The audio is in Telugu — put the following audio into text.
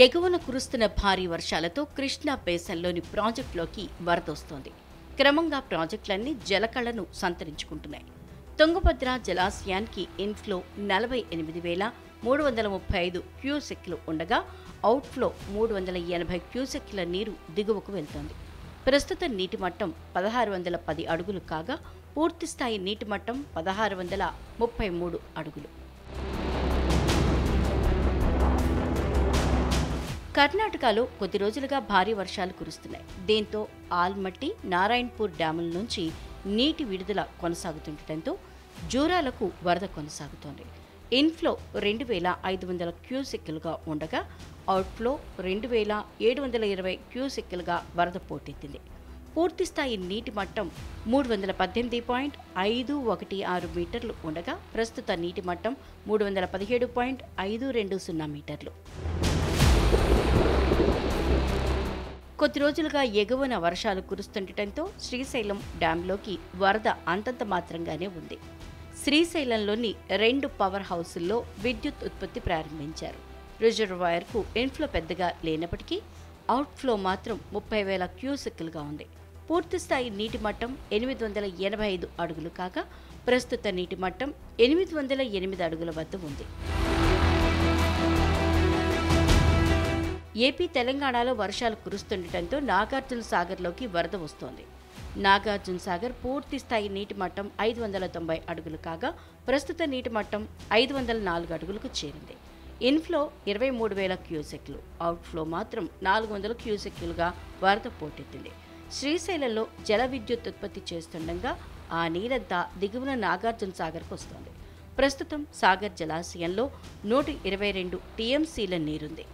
ఎగువన కురుస్తున్న భారీ వర్షాలతో కృష్ణా బేసిన్లోని ప్రాజెక్టులోకి వరదొస్తోంది. క్రమంగా ప్రాజెక్టులన్నీ జలకళను సంతరించుకుంటున్నాయి. తుంగభద్ర జలాశయానికి ఇన్ఫ్లో 48,335 క్యూసెక్లు ఉండగా అవుట్ఫ్లో 380 క్యూసెక్ల నీరు దిగువకు వెళ్తోంది. ప్రస్తుత నీటి మట్టం 1610 అడుగులు కాగా పూర్తిస్థాయి నీటి మట్టం 1633 అడుగులు. కర్ణాటకలో కొద్ది రోజులుగా భారీ వర్షాలు కురుస్తున్నాయి. దీంతో ఆల్మట్టి, నారాయణపూర్ డ్యాముల నుంచి నీటి విడుదల కొనసాగుతుండటంతో జూరాలకు వరద కొనసాగుతోంది. ఇన్ఫ్లో 2,500 క్యూసెక్కులుగా ఉండగా అవుట్ఫ్లో 2,720 క్యూసెక్కులుగా వరద పోటెత్తింది. పూర్తిస్థాయి నీటి మట్టం 318.516 మీటర్లు ఉండగా ప్రస్తుత నీటి మట్టం 317.520 మీటర్లు. కొద్ది రోజులుగా ఎగువన వర్షాలు కురుస్తుండటంతో శ్రీశైలం డ్యాంలోకి వరద అంతంత మాత్రంగానే ఉంది. శ్రీశైలంలోని 2 పవర్ హౌసుల్లో విద్యుత్ ఉత్పత్తి ప్రారంభించారు. రిజర్వాయర్కు ఇన్ఫ్లో పెద్దగా లేనప్పటికీ అవుట్ఫ్లో మాత్రం 30,000 క్యూసెక్కులుగా ఉంది. పూర్తిస్థాయి నీటి మట్టం 885 అడుగులు కాగా ప్రస్తుత నీటి మట్టం 808 అడుగుల వద్ద ఉంది. ఏపీ, తెలంగాణలో వర్షాలు కురుస్తుండటంతో నాగార్జున సాగర్లోకి వరద వస్తోంది. నాగార్జున సాగర్ పూర్తి స్థాయి నీటి మట్టం 590 అడుగులు కాగా ప్రస్తుత నీటి మట్టం 504 అడుగులకు చేరింది. ఇన్ఫ్లో 23,000 క్యూసెక్లు, అవుట్ఫ్లో మాత్రం 400 క్యూసెక్లుగా వరద పోటెత్తింది. శ్రీశైలంలో జల విద్యుత్ ఉత్పత్తి చేస్తుండగా ఆ నీరంతా దిగువన నాగార్జున సాగర్కు వస్తోంది. ప్రస్తుతం సాగర్ జలాశయంలో 122 టీఎంసీల నీరుంది.